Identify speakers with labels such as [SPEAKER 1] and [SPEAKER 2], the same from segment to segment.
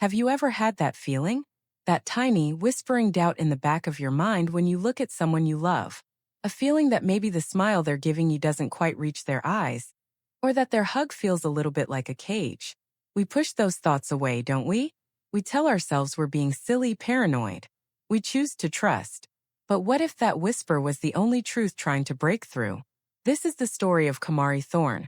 [SPEAKER 1] Have you ever had that feeling? That tiny, whispering doubt in the back of your mind when you look at someone you love. A feeling that maybe the smile they're giving you doesn't quite reach their eyes, or that their hug feels a little bit like a cage. We push those thoughts away, don't we? We tell ourselves we're being silly, paranoid. We choose to trust. But what if that whisper was the only truth trying to break through? This is the story of Kamari Thorne,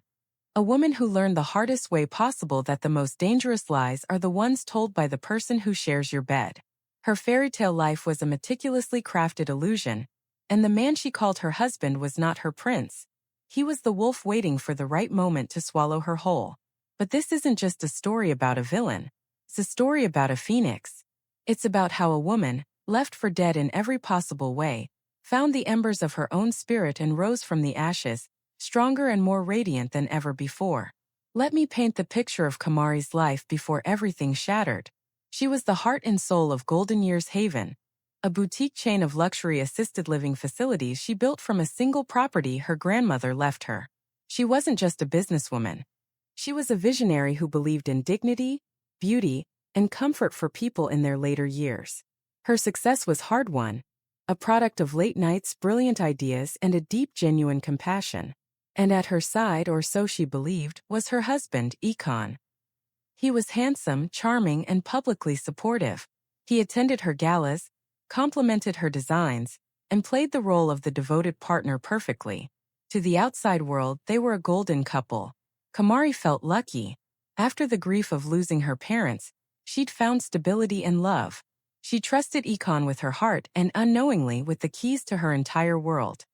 [SPEAKER 1] a woman who learned the hardest way possible that the most dangerous lies are the ones told by the person who shares your bed. Her fairy tale life was a meticulously crafted illusion, and the man she called her husband was not her prince. He was the wolf waiting for the right moment to swallow her whole. But this isn't just a story about a villain. It's a story about a phoenix. It's about how a woman, left for dead in every possible way, found the embers of her own spirit and rose from the ashes, stronger and more radiant than ever before. Let me paint the picture of Kamari's life before everything shattered. She was the heart and soul of Golden Years Haven, a boutique chain of luxury assisted living facilities she built from a single property her grandmother left her. She wasn't just a businesswoman. She was a visionary who believed in dignity, beauty, and comfort for people in their later years. Her success was hard-won, a product of late nights, brilliant ideas, and a deep, genuine compassion. And at her side, or so she believed, was her husband, Econ. He was handsome, charming, and publicly supportive. He attended her galas, complimented her designs, and played the role of the devoted partner perfectly. To the outside world, they were a golden couple. Kamari felt lucky. After the grief of losing her parents, she'd found stability and love. She trusted Econ with her heart and unknowingly with the keys to her entire world.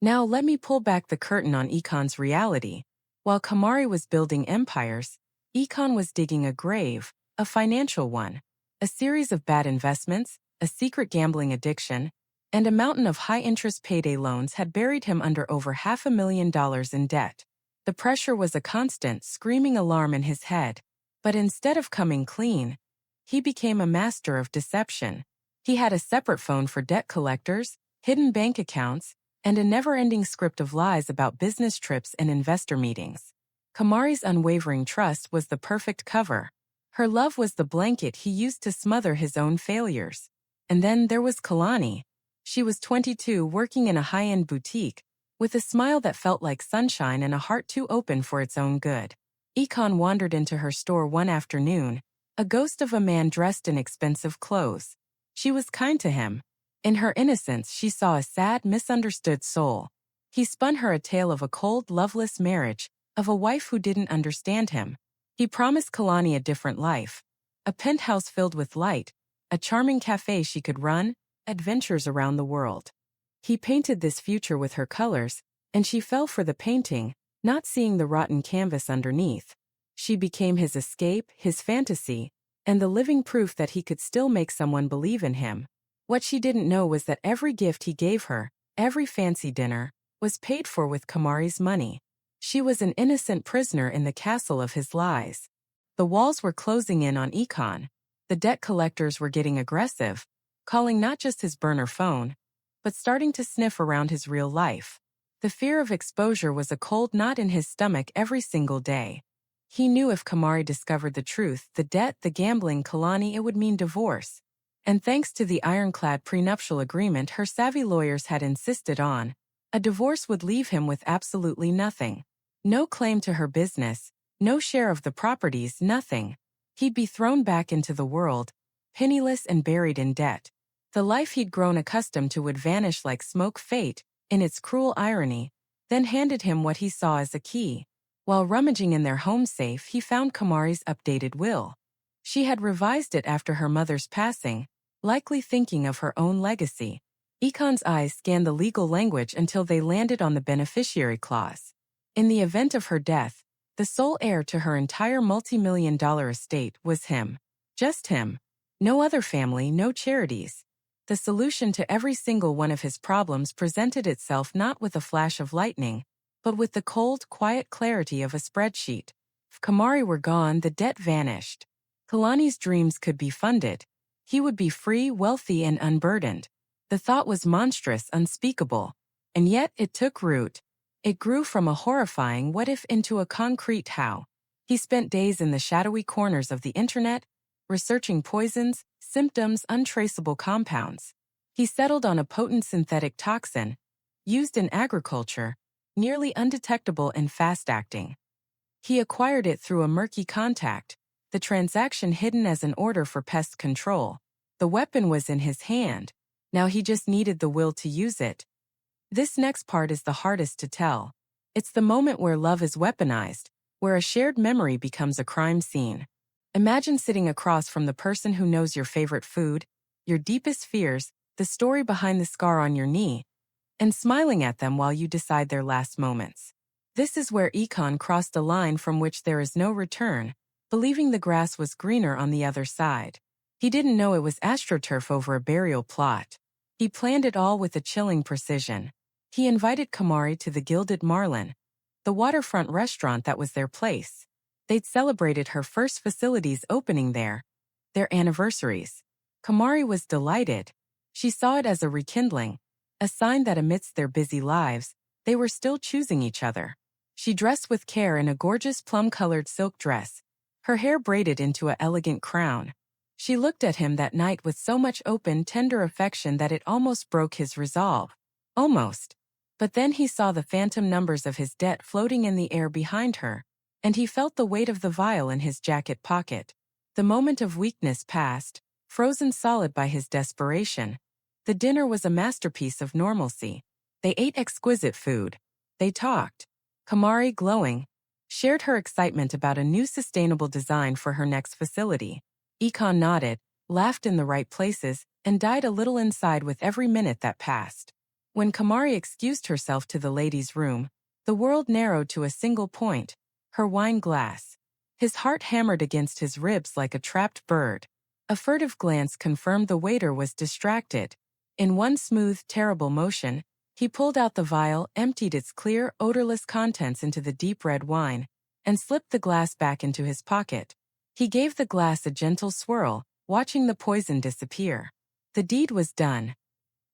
[SPEAKER 1] Now let me pull back the curtain on Econ's reality. While Kamari was building empires, Econ was digging a grave, a financial one. A series of bad investments, a secret gambling addiction, and a mountain of high-interest payday loans had buried him under over $500,000 in debt. The pressure was a constant, screaming alarm in his head. But instead of coming clean, he became a master of deception. He had a separate phone for debt collectors, hidden bank accounts, and a never-ending script of lies about business trips and investor meetings. Kamari's unwavering trust was the perfect cover. Her love was the blanket he used to smother his own failures. And then there was Kalani. She was 22, working in a high-end boutique, with a smile that felt like sunshine and a heart too open for its own good. Econ wandered into her store one afternoon, a ghost of a man dressed in expensive clothes. She was kind to him. In her innocence, she saw a sad, misunderstood soul. He spun her a tale of a cold, loveless marriage, of a wife who didn't understand him. He promised Kalani a different life, a penthouse filled with light, a charming cafe she could run, adventures around the world. He painted this future with her colors, and she fell for the painting, not seeing the rotten canvas underneath. She became his escape, his fantasy, and the living proof that he could still make someone believe in him. What she didn't know was that every gift he gave her, every fancy dinner, was paid for with Kamari's money. She was an innocent prisoner in the castle of his lies. The walls were closing in on Econ. The debt collectors were getting aggressive, calling not just his burner phone, but starting to sniff around his real life. The fear of exposure was a cold knot in his stomach every single day. He knew if Kamari discovered the truth, the debt, the gambling, Kalani, it would mean divorce. And thanks to the ironclad prenuptial agreement her savvy lawyers had insisted on, a divorce would leave him with absolutely nothing. No claim to her business, no share of the properties, nothing. He'd be thrown back into the world, penniless and buried in debt. The life he'd grown accustomed to would vanish like smoke. Fate, in its cruel irony, then handed him what he saw as a key. While rummaging in their home safe, he found Kamari's updated will. She had revised it after her mother's passing, likely thinking of her own legacy. Econ's eyes scanned the legal language until they landed on the beneficiary clause. In the event of her death, the sole heir to her entire multi-million-dollar estate was him. Just him. No other family, no charities. The solution to every single one of his problems presented itself not with a flash of lightning, but with the cold, quiet clarity of a spreadsheet. If Kamari were gone, the debt vanished. Kalani's dreams could be funded. He would be free, wealthy, and unburdened. The thought was monstrous, unspeakable. And yet it took root. It grew from a horrifying what if into a concrete how. He spent days in the shadowy corners of the internet, researching poisons, symptoms, untraceable compounds. He settled on a potent synthetic toxin, used in agriculture, nearly undetectable and fast-acting. He acquired it through a murky contact, the transaction hidden as an order for pest control. The weapon was in his hand. Now he just needed the will to use it. This next part is the hardest to tell. It's the moment where love is weaponized, where a shared memory becomes a crime scene. Imagine sitting across from the person who knows your favorite food, your deepest fears, the story behind the scar on your knee, and smiling at them while you decide their last moments. This is where Econ crossed a line from which there is no return, believing the grass was greener on the other side. He didn't know it was astroturf over a burial plot. He planned it all with a chilling precision. He invited Kamari to the Gilded Marlin, the waterfront restaurant that was their place. They'd celebrated her first facilities opening there, their anniversaries. Kamari was delighted. She saw it as a rekindling, a sign that amidst their busy lives, they were still choosing each other. She dressed with care in a gorgeous plum-colored silk dress, her hair braided into an elegant crown. She looked at him that night with so much open, tender affection that it almost broke his resolve. Almost. But then he saw the phantom numbers of his debt floating in the air behind her, and he felt the weight of the vial in his jacket pocket. The moment of weakness passed, frozen solid by his desperation. The dinner was a masterpiece of normalcy. They ate exquisite food. They talked. Kamari, glowing, shared her excitement about a new sustainable design for her next facility. Econ nodded, laughed in the right places, and died a little inside with every minute that passed. When Kamari excused herself to the ladies' room, the world narrowed to a single point, her wine glass. His heart hammered against his ribs like a trapped bird. A furtive glance confirmed the waiter was distracted. In one smooth, terrible motion, he pulled out the vial, emptied its clear, odorless contents into the deep red wine, and slipped the glass back into his pocket. He gave the glass a gentle swirl, watching the poison disappear. The deed was done.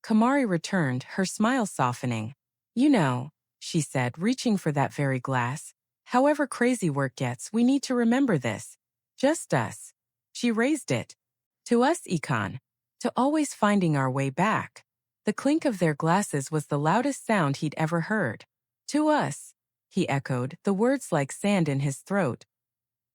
[SPEAKER 1] Kamari returned, her smile softening. "You know," she said, reaching for that very glass, "however crazy work gets, we need to remember this. Just us." She raised it. "To us, Econ. To always finding our way back." The clink of their glasses was the loudest sound he'd ever heard. "To us," he echoed, the words like sand in his throat.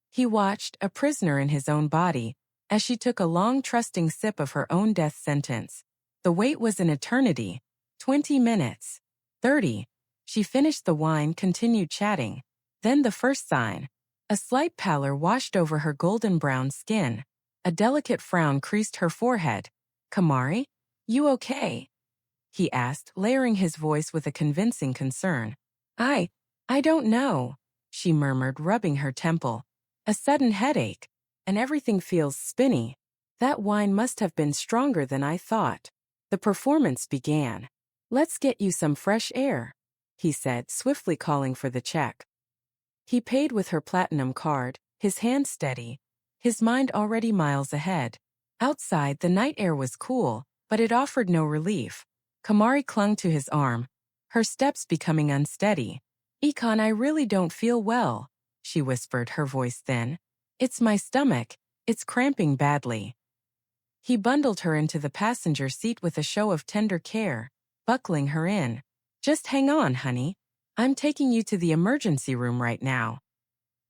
[SPEAKER 1] He watched, a prisoner in his own body, as she took a long, trusting sip of her own death sentence. The wait was an eternity. 20 minutes. 30. She finished the wine, continued chatting. Then the first sign. A slight pallor washed over her golden-brown skin. A delicate frown creased her forehead. "Kamari? You okay?" he asked, layering his voice with a convincing concern. I don't know," she murmured, rubbing her temple. "A sudden headache. And everything feels spinny. That wine must have been stronger than I thought." The performance began. "Let's get you some fresh air," he said, swiftly calling for the check. He paid with her platinum card, his hand steady, his mind already miles ahead. Outside, the night air was cool, but it offered no relief. Kamari clung to his arm, her steps becoming unsteady. "Econ, I really don't feel well," she whispered, her voice thin. "It's my stomach. It's cramping badly." He bundled her into the passenger seat with a show of tender care, buckling her in. "Just hang on, honey. I'm taking you to the emergency room right now."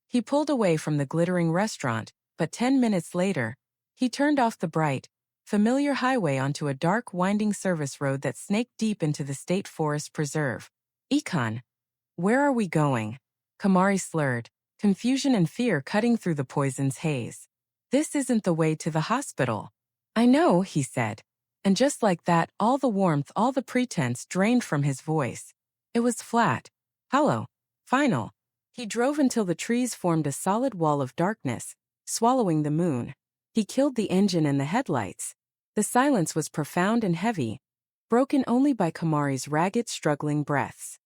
[SPEAKER 1] He pulled away from the glittering restaurant, but 10 minutes later, he turned off the bright, familiar highway onto a dark, winding service road that snaked deep into the state forest preserve. "Econ, where are we going?" Kamari slurred, confusion and fear cutting through the poison's haze. "This isn't the way to the hospital." "I know," he said. And just like that, all the warmth, all the pretense drained from his voice. It was flat, hollow, final. He drove until the trees formed a solid wall of darkness, swallowing the moon. He killed the engine and the headlights. The silence was profound and heavy, broken only by Kamari's ragged, struggling breaths.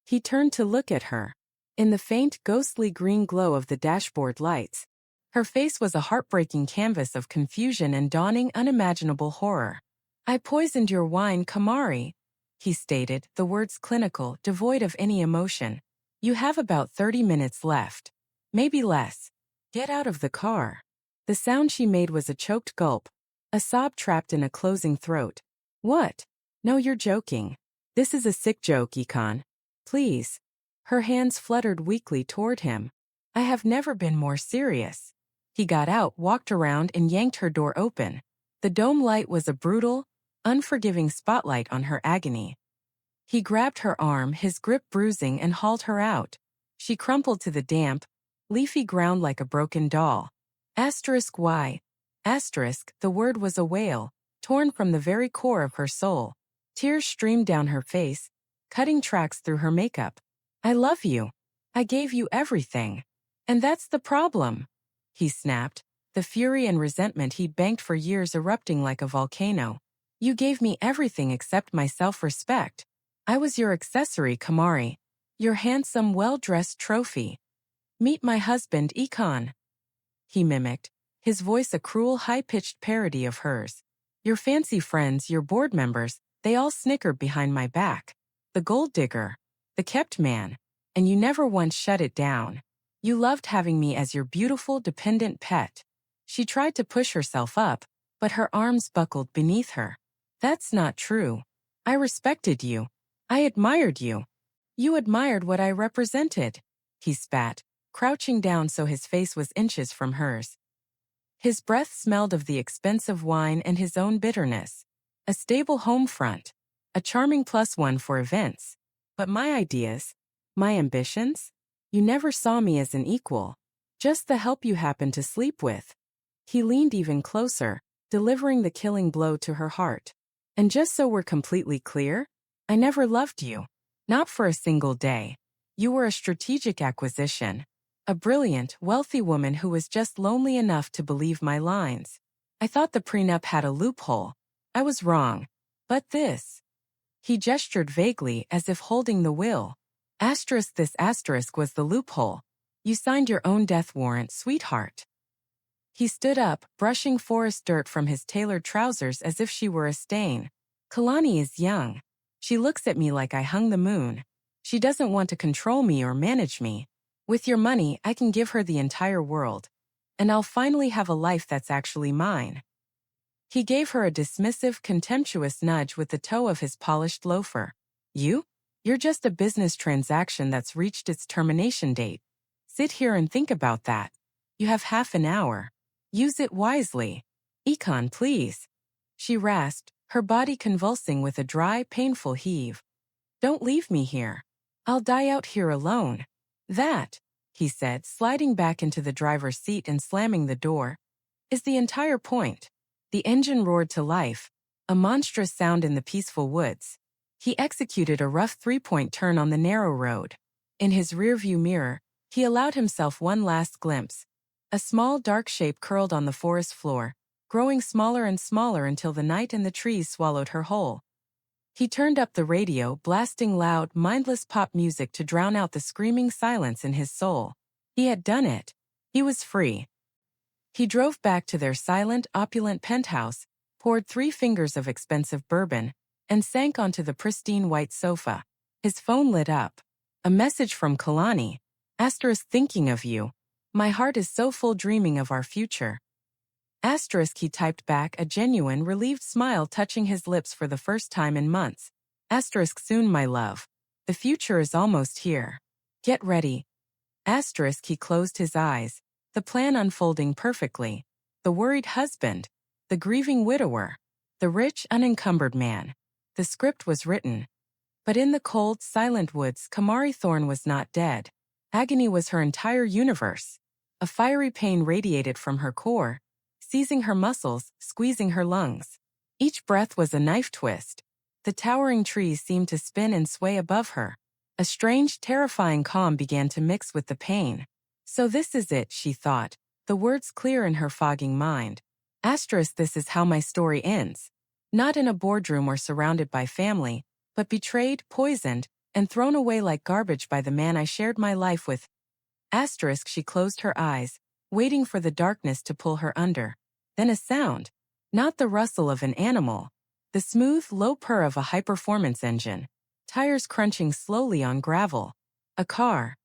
[SPEAKER 1] He turned to look at her. In the faint, ghostly green glow of the dashboard lights, her face was a heartbreaking canvas of confusion and dawning unimaginable horror. "I poisoned your wine, Kamari," he stated, the words clinical, devoid of any emotion. "You have about 30 minutes left. Maybe less. Get out of the car." The sound she made was a choked gulp, a sob trapped in a closing throat. What? No, you're joking. This is a sick joke, Econ. Please. Her hands fluttered weakly toward him. I have never been more serious. He got out, walked around, and yanked her door open. The dome light was a brutal, unforgiving spotlight on her agony. He grabbed her arm, his grip bruising, and hauled her out. She crumpled to the damp, leafy ground like a broken doll. Why? The word was a wail, torn from the very core of her soul. Tears streamed down her face, cutting tracks through her makeup. I love you. I gave you everything. And that's the problem. He snapped, the fury and resentment he'd banked for years erupting like a volcano. You gave me everything except my self-respect. I was your accessory, Kamari. Your handsome, well-dressed trophy. Meet my husband, Econ. He mimicked, his voice a cruel, high-pitched parody of hers. Your fancy friends, your board members, they all snickered behind my back. The gold digger. The kept man. And you never once shut it down. You loved having me as your beautiful, dependent pet. She tried to push herself up, but her arms buckled beneath her. That's not true. I respected you. I admired you. You admired what I represented. He spat, crouching down so his face was inches from hers. His breath smelled of the expensive wine and his own bitterness. A stable home front. A charming +1 for events. But my ideas, my ambitions? You never saw me as an equal. Just the help you happened to sleep with. He leaned even closer, delivering the killing blow to her heart. And just so we're completely clear, I never loved you. Not for a single day. You were a strategic acquisition. A brilliant, wealthy woman who was just lonely enough to believe my lines. I thought the prenup had a loophole. I was wrong. But this. He gestured vaguely as if holding the will. This asterisk was the loophole. You signed your own death warrant, sweetheart. He stood up, brushing forest dirt from his tailored trousers as if she were a stain. Kalani is young. She looks at me like I hung the moon. She doesn't want to control me or manage me. With your money, I can give her the entire world. And I'll finally have a life that's actually mine. He gave her a dismissive, contemptuous nudge with the toe of his polished loafer. You're just a business transaction that's reached its termination date. Sit here and think about that. You have half an hour. Use it wisely. Econ, please. She rasped, her body convulsing with a dry, painful heave. Don't leave me here. I'll die out here alone. That, he said, sliding back into the driver's seat and slamming the door, is the entire point. The engine roared to life, a monstrous sound in the peaceful woods. He executed a rough three-point turn on the narrow road. In his rearview mirror, he allowed himself one last glimpse. A small dark shape curled on the forest floor, growing smaller and smaller until the night and the trees swallowed her whole. He turned up the radio, blasting loud, mindless pop music to drown out the screaming silence in his soul. He had done it. He was free. He drove back to their silent, opulent penthouse, poured 3 fingers of expensive bourbon, and sank onto the pristine white sofa. His phone lit up. A message from Kalani. Thinking of you. My heart is so full dreaming of our future. He typed back, a genuine, relieved smile touching his lips for the first time in months. Soon, my love. The future is almost here. Get ready. He closed his eyes, the plan unfolding perfectly. The worried husband. The grieving widower. The rich, unencumbered man. The script was written. But in the cold, silent woods, Kamari Thorne was not dead. Agony was her entire universe. A fiery pain radiated from her core, seizing her muscles, squeezing her lungs. Each breath was a knife twist. The towering trees seemed to spin and sway above her. A strange, terrifying calm began to mix with the pain. So this is it, she thought, the words clear in her fogging mind. This is how my story ends. Not in a boardroom or surrounded by family, but betrayed, poisoned, and thrown away like garbage by the man I shared my life with. She closed her eyes, waiting for the darkness to pull her under. Then a sound. Not the rustle of an animal. The smooth, low purr of a high-performance engine. Tires crunching slowly on gravel. A car.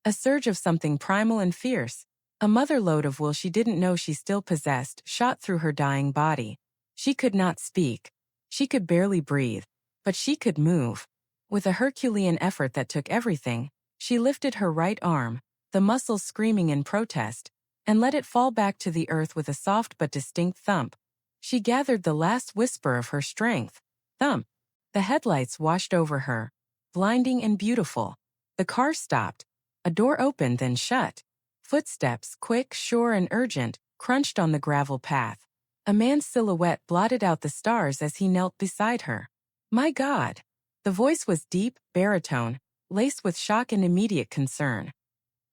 [SPEAKER 1] A surge of something primal and fierce. A mother-lode of will she didn't know she still possessed shot through her dying body. She could not speak. She could barely breathe. But she could move. With a Herculean effort that took everything, she lifted her right arm, the muscles screaming in protest, and let it fall back to the earth with a soft but distinct thump. She gathered the last whisper of her strength. Thump. The headlights washed over her, blinding and beautiful. The car stopped. A door opened then shut. Footsteps, quick, sure and urgent, crunched on the gravel path. A man's silhouette blotted out the stars as he knelt beside her. My God! The voice was deep, baritone, laced with shock and immediate concern.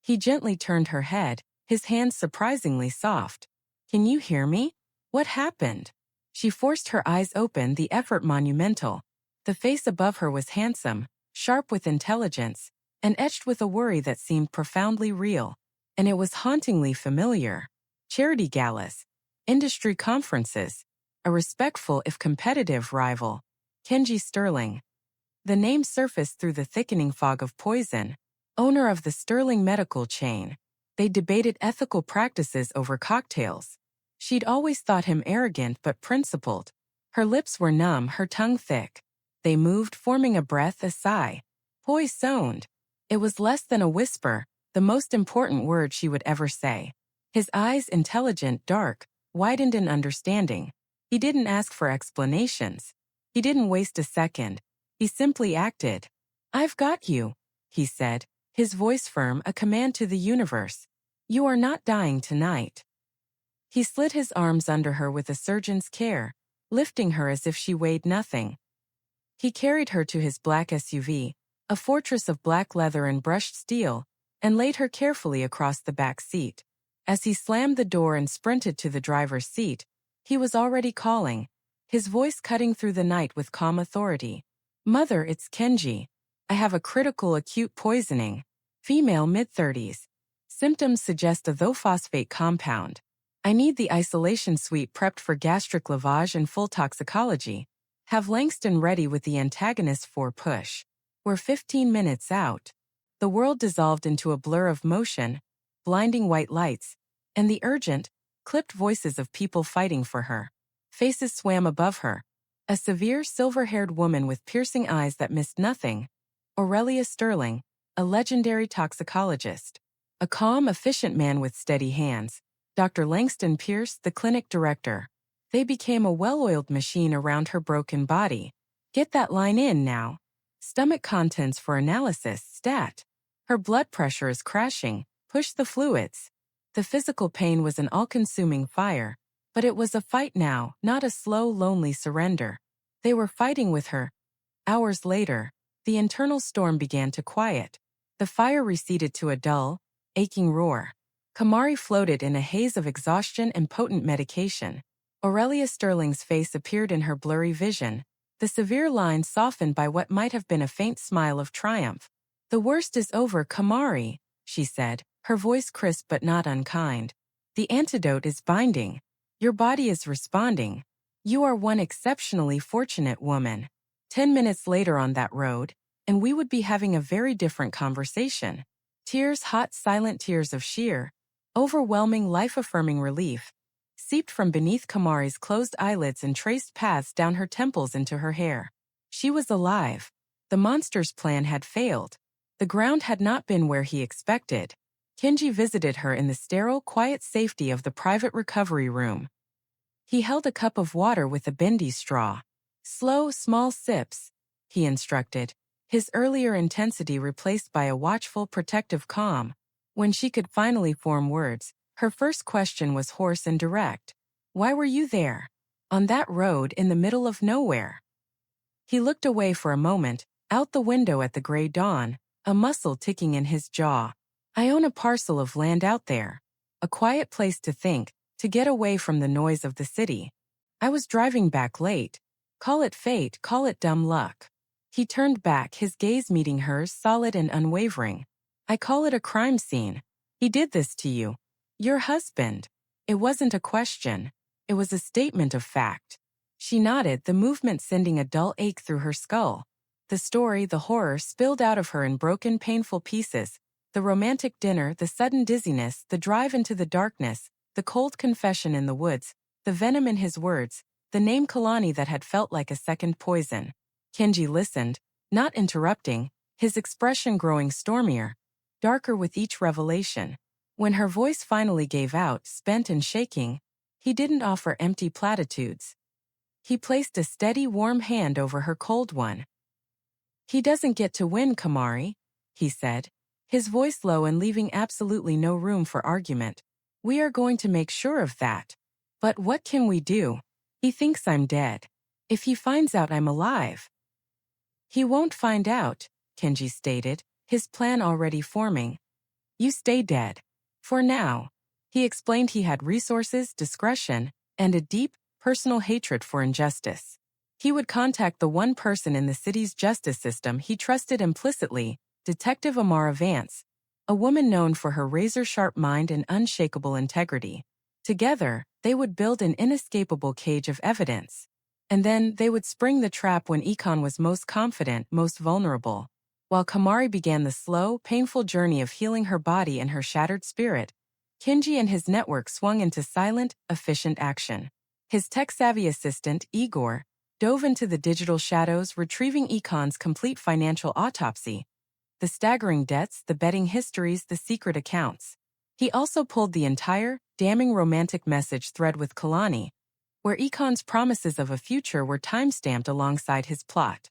[SPEAKER 1] He gently turned her head, his hands surprisingly soft. Can you hear me? What happened? She forced her eyes open, the effort monumental. The face above her was handsome, sharp with intelligence, and etched with a worry that seemed profoundly real. And it was hauntingly familiar. Charity galas, industry conferences, a respectful if competitive rival. Kenji Sterling. The name surfaced through the thickening fog of Poison, owner of the Sterling medical chain. They debated ethical practices over cocktails. She'd always thought him arrogant but principled. Her lips were numb, her tongue thick. They moved, forming a breath, a sigh. Poisoned. It was less than a whisper, the most important word she would ever say. His eyes, intelligent, dark, widened in understanding. He didn't ask for explanations. He didn't waste a second. He simply acted. I've got you, he said, his voice firm, a command to the universe. You are not dying tonight. He slid his arms under her with a surgeon's care, lifting her as if she weighed nothing. He carried her to his black SUV, a fortress of black leather and brushed steel, and laid her carefully across the back seat. As he slammed the door and sprinted to the driver's seat, he was already calling, his voice cutting through the night with calm authority. Mother, it's Kenji. I have a critical acute poisoning. Female mid-30s. Symptoms suggest a thiophosphate compound. I need the isolation suite prepped for gastric lavage and full toxicology. Have Langston ready with the antagonist for push. We're 15 minutes out. The world dissolved into a blur of motion, blinding white lights, and the urgent, clipped voices of people fighting for her. Faces swam above her. A severe, silver-haired woman with piercing eyes that missed nothing. Aurelia Sterling, a legendary toxicologist. A calm, efficient man with steady hands. Dr. Langston Pierce, the clinic director. They became a well-oiled machine around her broken body. Get that line in now. Stomach contents for analysis, stat. Her blood pressure is crashing. Push the fluids. The physical pain was an all-consuming fire, but it was a fight now, not a slow, lonely surrender. They were fighting with her. Hours later, the internal storm began to quiet. The fire receded to a dull, aching roar. Kamari floated in a haze of exhaustion and potent medication. Aurelia Sterling's face appeared in her blurry vision, the severe lines softened by what might have been a faint smile of triumph. The worst is over, Kamari, she said, her voice crisp but not unkind. The antidote is binding. Your body is responding. You are one exceptionally fortunate woman. 10 minutes later on that road, and we would be having a very different conversation. Tears, hot, silent tears of sheer, overwhelming, life-affirming relief, seeped from beneath Kamari's closed eyelids and traced paths down her temples into her hair. She was alive. The monster's plan had failed. The ground had not been where he expected. Kenji visited her in the sterile, quiet safety of the private recovery room. He held a cup of water with a bendy straw. Slow, small sips, he instructed, his earlier intensity replaced by a watchful, protective calm. When she could finally form words, her first question was hoarse and direct. Why were you there? On that road in the middle of nowhere? He looked away for a moment, out the window at the gray dawn, a muscle ticking in his jaw. I own a parcel of land out there. A quiet place to think, to get away from the noise of the city. I was driving back late. Call it fate, call it dumb luck. He turned back, his gaze meeting hers, solid and unwavering. I call it a crime scene. He did this to you. Your husband. It wasn't a question. It was a statement of fact. She nodded, the movement sending a dull ache through her skull. The story, the horror, spilled out of her in broken, painful pieces, the romantic dinner, the sudden dizziness, the drive into the darkness, the cold confession in the woods, the venom in his words, the name Kalani that had felt like a second poison. Kenji listened, not interrupting, his expression growing stormier, darker with each revelation. When her voice finally gave out, spent and shaking, he didn't offer empty platitudes. He placed a steady, warm hand over her cold one. "He doesn't get to win, Kamari," he said, his voice low and leaving absolutely no room for argument. "We are going to make sure of that. But what can we do? He thinks I'm dead. If he finds out I'm alive..." "He won't find out," Kenji stated, his plan already forming. "You stay dead. For now." He explained he had resources, discretion, and a deep, personal hatred for injustice. He would contact the one person in the city's justice system he trusted implicitly, Detective Amara Vance, a woman known for her razor-sharp mind and unshakable integrity. Together, they would build an inescapable cage of evidence. And then they would spring the trap when Ikon was most confident, most vulnerable. While Kamari began the slow, painful journey of healing her body and her shattered spirit, Kenji and his network swung into silent, efficient action. His tech-savvy assistant, Igor, dove into the digital shadows, retrieving Ikon's complete financial autopsy. The staggering debts, the betting histories, the secret accounts. He also pulled the entire, damning romantic message thread with Kalani, where Ikon's promises of a future were time-stamped alongside his plot.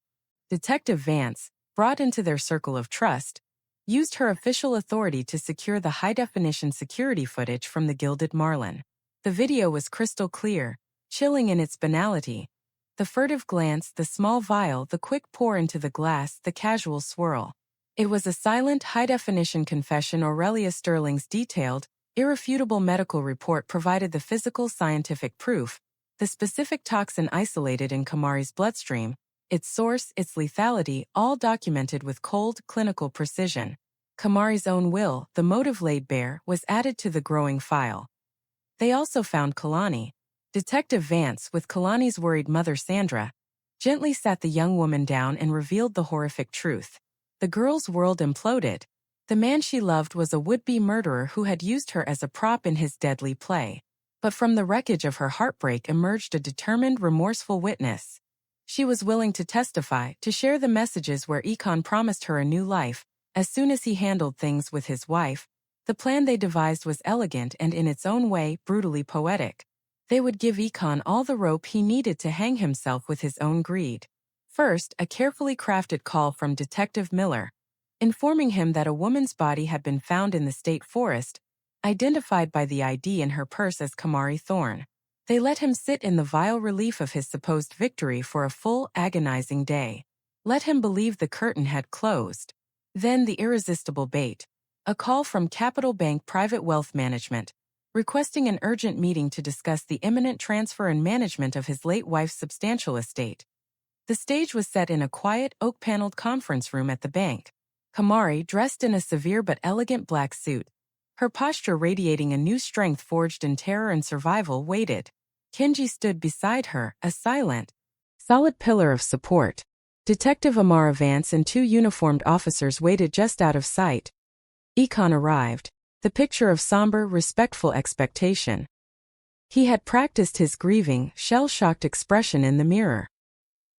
[SPEAKER 1] Detective Vance, brought into their circle of trust, used her official authority to secure the high-definition security footage from the Gilded Marlin. The video was crystal clear, chilling in its banality. The furtive glance, the small vial, the quick pour into the glass, the casual swirl. It was a silent, high-definition confession. Aurelia Sterling's detailed, irrefutable medical report provided the physical scientific proof, the specific toxin isolated in Kamari's bloodstream, its source, its lethality, all documented with cold, clinical precision. Kamari's own will, the motive laid bare, was added to the growing file. They also found Kalani. Detective Vance, with Kalani's worried mother Sandra, gently sat the young woman down and revealed the horrific truth. The girl's world imploded. The man she loved was a would-be murderer who had used her as a prop in his deadly play. But from the wreckage of her heartbreak emerged a determined, remorseful witness. She was willing to testify, to share the messages where Ikon promised her a new life, as soon as he handled things with his wife. The plan they devised was elegant and in its own way, brutally poetic. They would give Ikon all the rope he needed to hang himself with his own greed. First, a carefully crafted call from Detective Miller, informing him that a woman's body had been found in the state forest, identified by the ID in her purse as Kamari Thorne. They let him sit in the vile relief of his supposed victory for a full, agonizing day. Let him believe the curtain had closed. Then the irresistible bait. A call from Capital Bank Private Wealth Management, requesting an urgent meeting to discuss the imminent transfer and management of his late wife's substantial estate. The stage was set in a quiet, oak-paneled conference room at the bank. Kamari, dressed in a severe but elegant black suit, her posture radiating a new strength forged in terror and survival, waited. Kenji stood beside her, a silent, solid pillar of support. Detective Amara Vance and two uniformed officers waited just out of sight. Ikon arrived, the picture of somber, respectful expectation. He had practiced his grieving, shell-shocked expression in the mirror.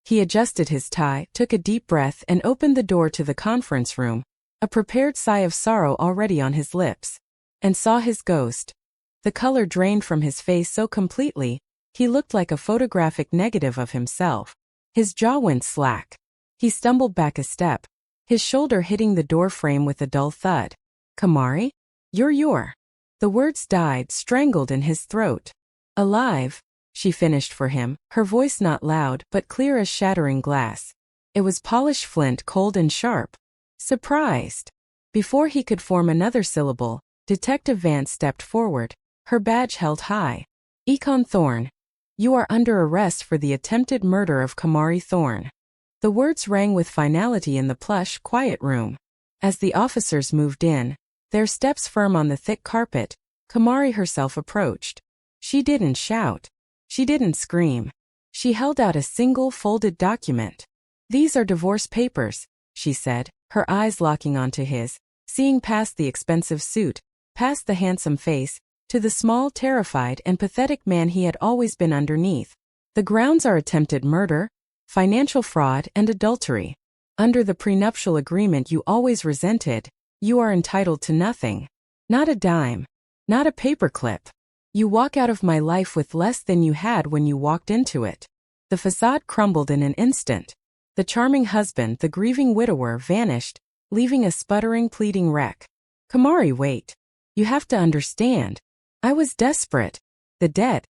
[SPEAKER 1] He adjusted his tie, took a deep breath, and opened the door to the conference room, a prepared sigh of sorrow already on his lips, and saw his ghost. The color drained from his face so completely, he looked like a photographic negative of himself. His jaw went slack. He stumbled back a step, his shoulder hitting the door frame with a dull thud. "Kamari? You're..." The words died, strangled in his throat. "Alive," she finished for him, her voice not loud but clear as shattering glass. It was polished flint, cold and sharp. "Surprised." Before he could form another syllable, Detective Vance stepped forward, her badge held high. "Ikon Thorne, you are under arrest for the attempted murder of Kamari Thorne." The words rang with finality in the plush, quiet room. As the officers moved in, their steps firm on the thick carpet, Kamari herself approached. She didn't shout. She didn't scream. She held out a single folded document. "These are divorce papers," she said, her eyes locking onto his. seeing past the expensive suit, past the handsome face, to the small, terrified, and pathetic man he had always been underneath. The grounds are attempted murder, financial fraud, and adultery. Under the prenuptial agreement you always resented, you are entitled to nothing. Not a dime. Not a paperclip. You walk out of my life with less than you had when you walked into it. The facade crumbled in an instant. The charming husband, the grieving widower, vanished, leaving a sputtering, pleading wreck. Kamari, wait. You have to understand. I was desperate. The debt.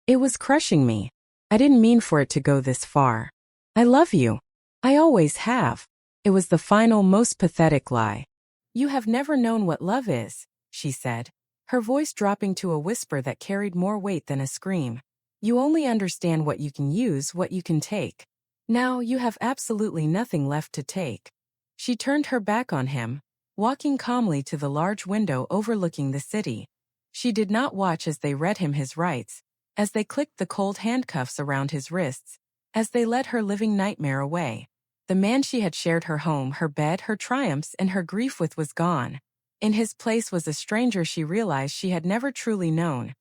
[SPEAKER 1] It was crushing me. I didn't mean for it to go this far. I love you. I always have. It was the final, most pathetic lie. You have never known what love is, she said, her voice dropping to a whisper that carried more weight than a scream. You only understand what you can use, what you can take. Now you have absolutely nothing left to take. She turned her back on him, walking calmly to the large window overlooking the city. She did not watch as they read him his rights, as they clicked the cold handcuffs around his wrists, as they led her living nightmare away. The man she had shared her home, her bed, her triumphs, and her grief with was gone. In his place was a stranger she realized she had never truly known.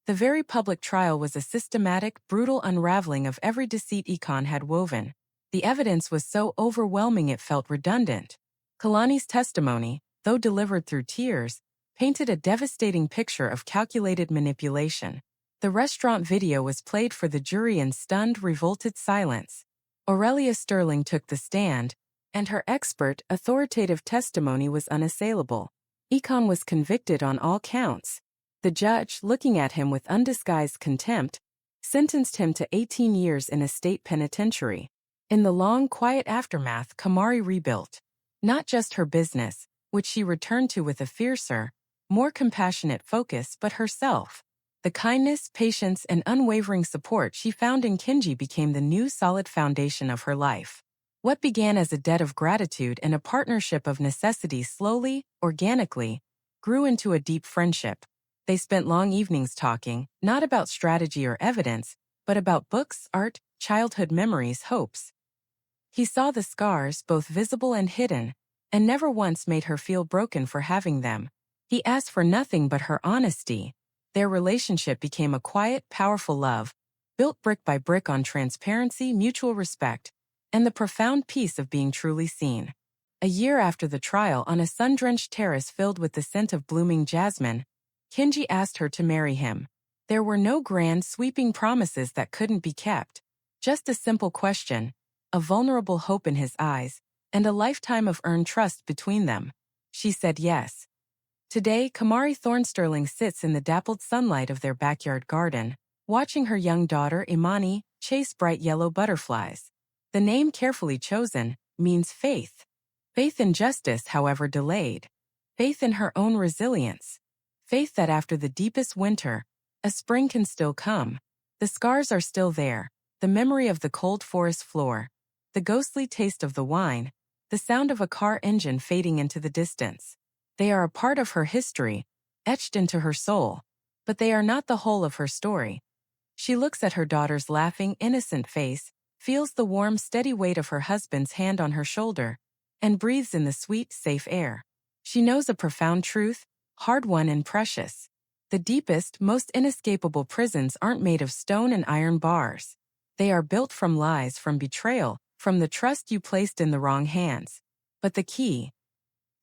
[SPEAKER 1] The very public trial was a systematic, brutal unraveling of every deceit Ikon had woven. The evidence was so overwhelming it felt redundant. Kalani's testimony, though delivered through tears, painted a devastating picture of calculated manipulation. The restaurant video was played for the jury in stunned, revolted silence. Aurelia Sterling took the stand, and her expert, authoritative testimony was unassailable. Ikon was convicted on all counts. The judge, looking at him with undisguised contempt, sentenced him to 18 years in a state penitentiary. In the long, quiet aftermath, Kamari rebuilt. Not just her business, which she returned to with a fiercer, more compassionate focus, but herself. The kindness, patience, and unwavering support she found in Kenji became the new solid foundation of her life. What began as a debt of gratitude and a partnership of necessity slowly, organically, grew into a deep friendship. They spent long evenings talking, not about strategy or evidence, but about books, art, childhood memories, hopes. He saw the scars, both visible and hidden, and never once made her feel broken for having them. He asked for nothing but her honesty. Their relationship became a quiet, powerful love, built brick by brick on transparency, mutual respect, and the profound peace of being truly seen. A year after the trial, on a sun-drenched terrace filled with the scent of blooming jasmine, Kenji asked her to marry him. There were no grand, sweeping promises that couldn't be kept. Just a simple question, a vulnerable hope in his eyes, and a lifetime of earned trust between them. She said yes. Today, Kamari Thornsterling sits in the dappled sunlight of their backyard garden, watching her young daughter, Imani, chase bright yellow butterflies. The name carefully chosen means faith. Faith in justice, however delayed. Faith in her own resilience. Faith that after the deepest winter, a spring can still come. The scars are still there, the memory of the cold forest floor, the ghostly taste of the wine, the sound of a car engine fading into the distance. They are a part of her history, etched into her soul, but they are not the whole of her story. She looks at her daughter's laughing, innocent face, feels the warm, steady weight of her husband's hand on her shoulder, and breathes in the sweet, safe air. She knows a profound truth, hard-won and precious. The deepest, most inescapable prisons aren't made of stone and iron bars. They are built from lies, from betrayal, from the trust you placed in the wrong hands. But the key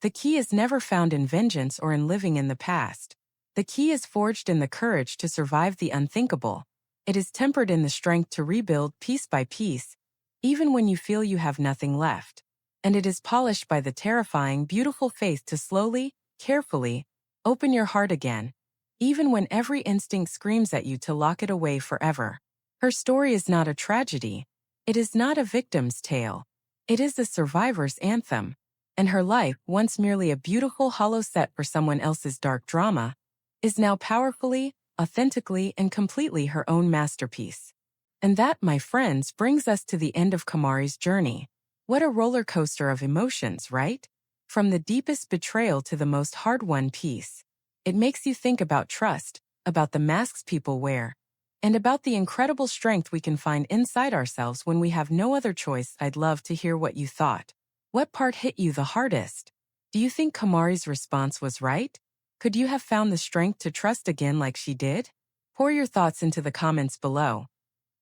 [SPEAKER 1] is never found in vengeance or in living in the past. The key is forged in the courage to survive the unthinkable. It is tempered in the strength to rebuild piece by piece, even when you feel you have nothing left. And it is polished by the terrifying, beautiful faith to slowly, carefully, open your heart again, even when every instinct screams at you to lock it away forever. Her story is not a tragedy. It is not a victim's tale. It is a survivor's anthem. And her life, once merely a beautiful hollow set for someone else's dark drama, is now powerfully, authentically, and completely her own masterpiece. And that, my friends, brings us to the end of Kamari's journey. What a roller coaster of emotions, right? From the deepest betrayal to the most hard-won peace. It makes you think about trust, about the masks people wear, and about the incredible strength we can find inside ourselves when we have no other choice. I'd love to hear what you thought. What part hit you the hardest? Do you think Kamari's response was right? Could you have found the strength to trust again like she did? Pour your thoughts into the comments below.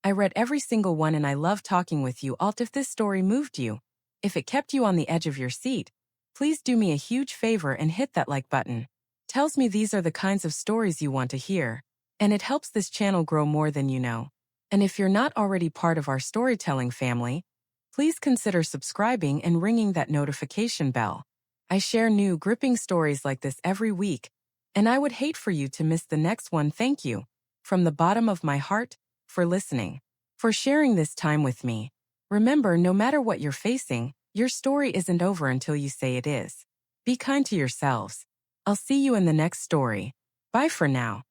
[SPEAKER 1] I read every single one and I love talking with you all. If this story moved you, if it kept you on the edge of your seat, please do me a huge favor and hit that like button. Tells me these are the kinds of stories you want to hear, and it helps this channel grow more than you know. And if you're not already part of our storytelling family, please consider subscribing and ringing that notification bell. I share new, gripping stories like this every week, and I would hate for you to miss the next one. Thank you, from the bottom of my heart, for listening, for sharing this time with me. Remember, no matter what you're facing, your story isn't over until you say it is. Be kind to yourselves. I'll see you in the next story. Bye for now.